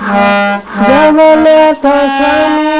जगन्नाथ स्वामी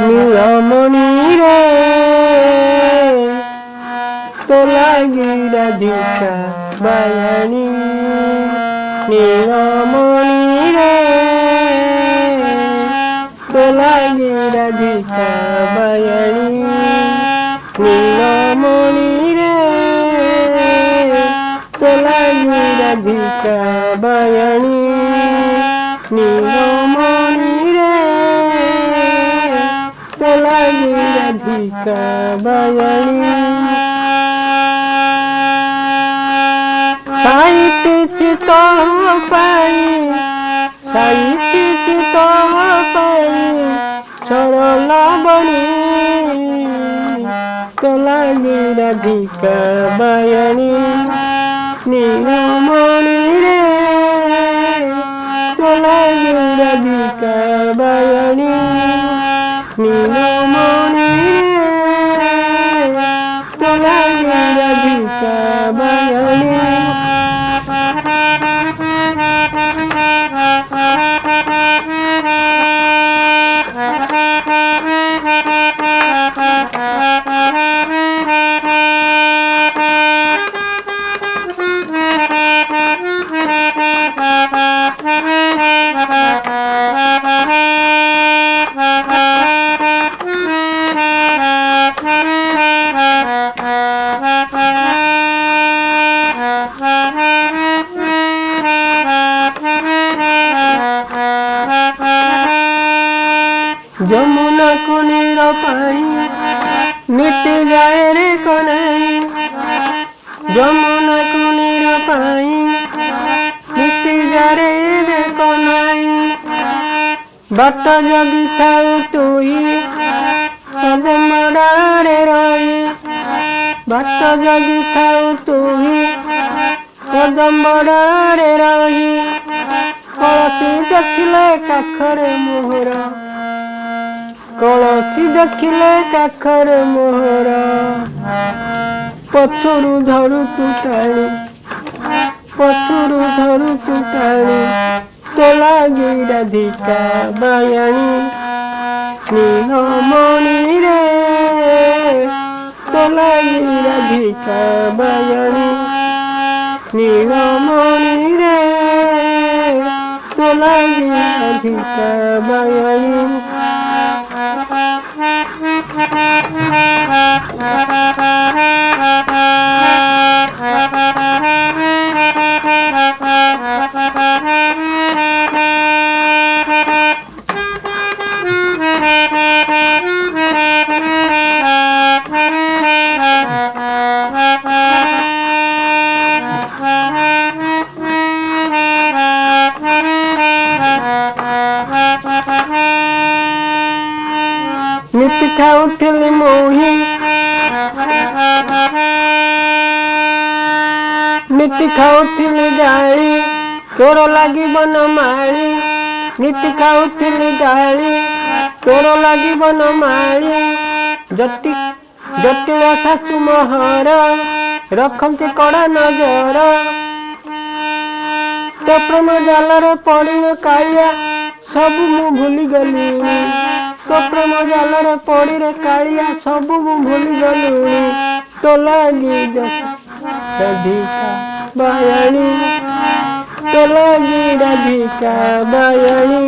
नीलमणि रे तो लागी राधिका बायाणी नीलमणि रे तो लागी राधिका बायाणी नीलमणि रे तो लागी राधिका बायाणी नीलमणि राधिका बायाणी साहित्य चित पाई सरल बणी तो लागी राधिका बायाणी नीलमणि रे तो लागी राधिका बायाणी नीलमणि तो लागी राधिका बायाणी जमुना को नीर पाई मिट जाए रे कनाई जमुना को नीर पाई मिट जाए रे कनाई बाट जगी थाऊ तुई पदमरारे रही बाट जगी थाऊ तुई पदमरारे रही कलसी देखिले काखरे मोहरा कलसी देखिले काखरे मोहरा पथरु धरु तू टाणी तो लागी राधिका बायाणी नीलमणि रे तो लागी राधिका बायाणी नीलमणि रे तो लागी राधिका बायाणी मिट खाऊथिली मोही मिट खाऊथिली गाड़ी तोर लागी बन माड़ी मिट खाऊथिली गाड़ी तोर लागी बन माड़ी जटिल शाशु मोहर रखती कड़ा नजर तो प्रेम जाल पड़ी कालिया सब मु भूली गली तो प्रेम जाल पड़ी रे कालिया सब मु भूली गलुणी तो लागी राधिका बायाणी तो लागी राधिका बायाणी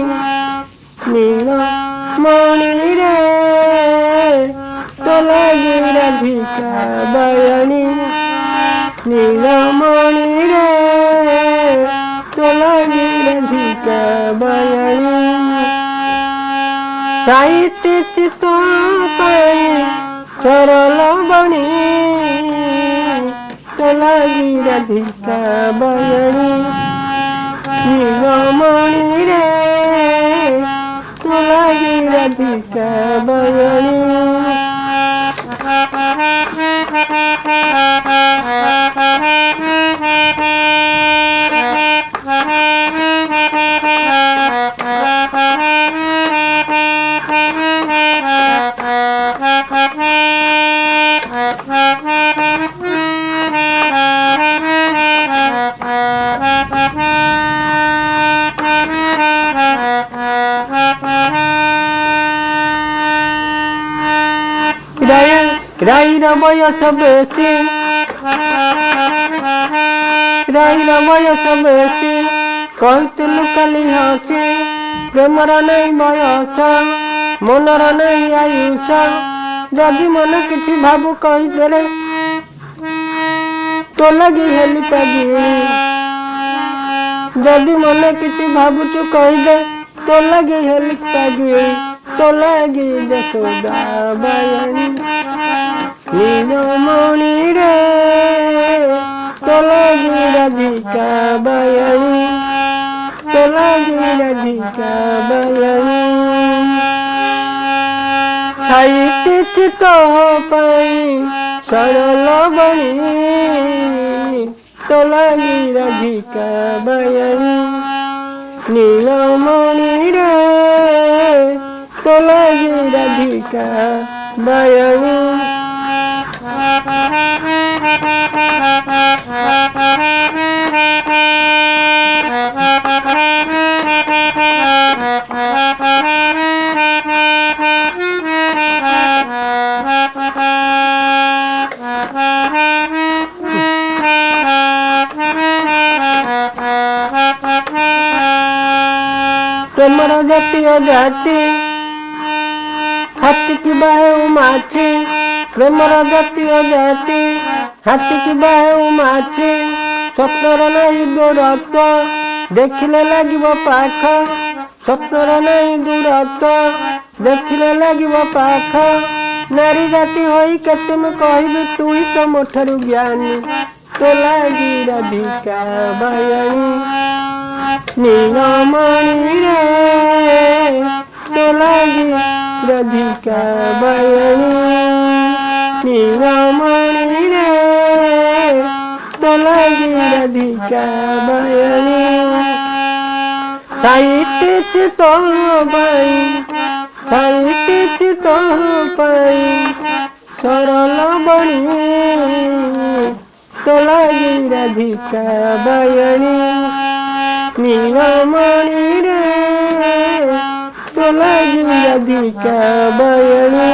नीलमणि रे तो लागी राधिका बायाणी নীলমণি রে তো লাগি রাধিকা বায়াণী সাহিত্য চিত পাই সরল বণী তো লাগি রাধিকা বায়াণী নীলমণি রে তো লাগি রাধিকা বায়াণী রাইর বয়স বেশি রাইর বয়স বেশি কইতুলু কালি হসি প্রেমর নেই বয়স মনর নেই আয়ুষ যদি মনে কিছু ভাবু কইদেলে তো লাগি হেলি পাগিলি যদি মনে কিছু ভাবুছু কইদে তো লাগি হেলি পাগিলি তো লাগি যশোদা বায়াণী নীলমণি রে তো লাগি রাধিকা বায়াণী তো লাগি রাধিকা বায়াণী সাহিত্য চিত পাই সরল বণী তো লাগি রাধিকা বায়াণী নীলমণি রে তো লাগি রাধিকা বায়াণী প্রেমর জাতীয় জাতি হাতি কি বাহে মাছি প্রেমর জাতীয় জাতি হাতি কি বাহে মাছি স্বপ্নর নাই দূরত্ব দেখিলে লাগিব পাখ স্বপ্নর নাই দূরত্ব দেখিলে লাগিব পাখ নারী জাতি হই কেতে মু কহিবি তুই তো মোଠାରୁ জ্ঞାନୀ তো লাগি রাধিকা বায়াণী নীলমণি রে তো লাগি রাধিকা বায়াণী নীলমণি রে তো লাগি রাধিকা বায়াণী সাহিত্য চিত পাই সাহিত্য চিত পাই সরল বণী তো লাগি রাধিকা বায়াণী নীলমণি রে তো লাগি রাধিকা বায়াণী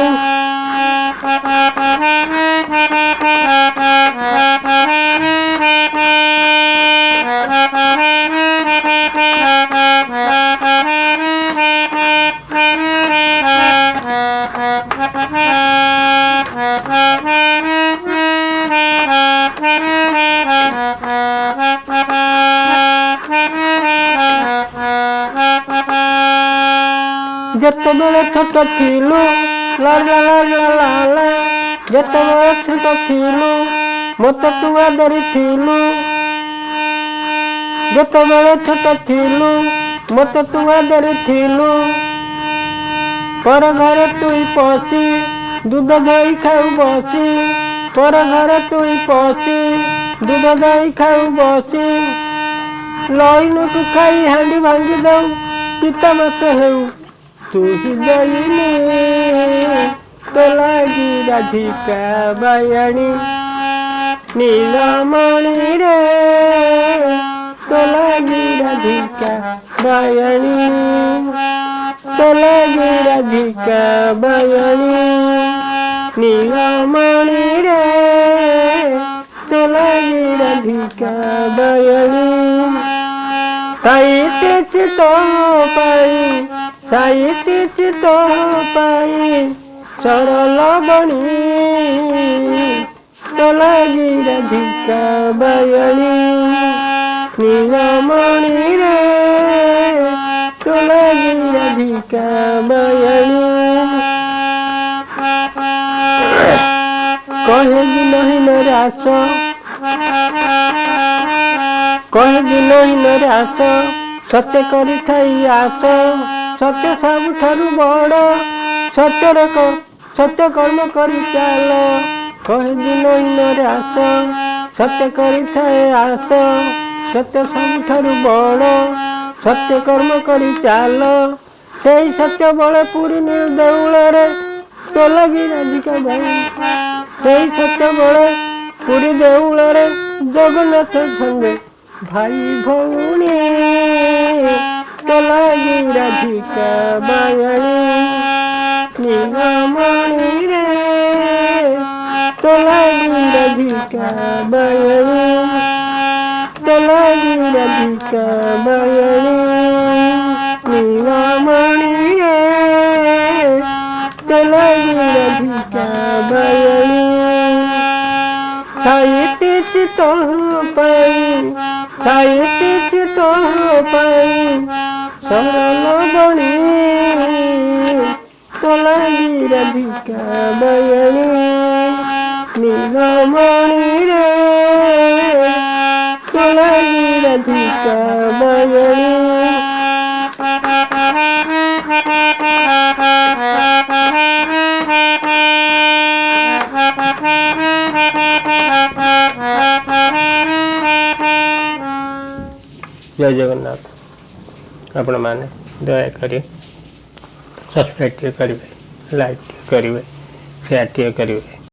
যেতবেলে ছোট থিলু লা লা লা লা লা যেতবেলে ছোট থিলু মতো তু আদরিথিলু যেতবেলে ছোট থিলু মতো তু আদরিথিলু পর ঘরে তুই পশি দুধ দই খাউ বসি পর ঘরে তুই পশি দুধ দই খাউ বসি লইনুକୁ ଖାଇ ହାଣ୍ଡି ଭାଙ୍ଗି ଦଉ ପିତା ମାସ ହେଉ ତୁ ଯାଇନି ତ ଲାଗି ରାଧିକା ବାୟାଣୀ নীলমণি রে তো লাগি রাধিকা বায়াণী তো লাগি রাধিকা বায়াণী নীলমণি রে তো লাগি রাধিকা বায়াণী সাহিত্য চিত পাই সাহিত্য চিত পাই সরল বণী तो लगी राधिका बयानी नीलमणि रे तो लगी राधिका बयानी कहे दिन हिन आस कहे दिन हिन आस सत्य करी थाई आस सत्य सबुठारु बड़ सत्य कर्म करी चाल कहे दिन हिन आस सत्य करी थाए आस सत्य सबुठारु बड़ सत्य कर्म करी चाल से सत्य बड़े पुरी देउल रे तो लगी राधिका भाई से सत्य बड़े पुरी देउल रे जगन्नाथ संगे भाई भौणी तो लगी राधिका बयानी नीलमणि रे तो लगी राधिका बयानी तो लगी राधिका बयानी नीलमणि रे तो लगी राधिका बयानी साहित्य तो पाई साहित्य तो पाई सरल बणी तो लगी राधिका बयानी नीलमणि रे तो लगी राधिका बयानी जय जगन्नाथ आपण माने दया करी सब्सक्राइब करेंगे लाइक करेंगे शेयर करेंगे।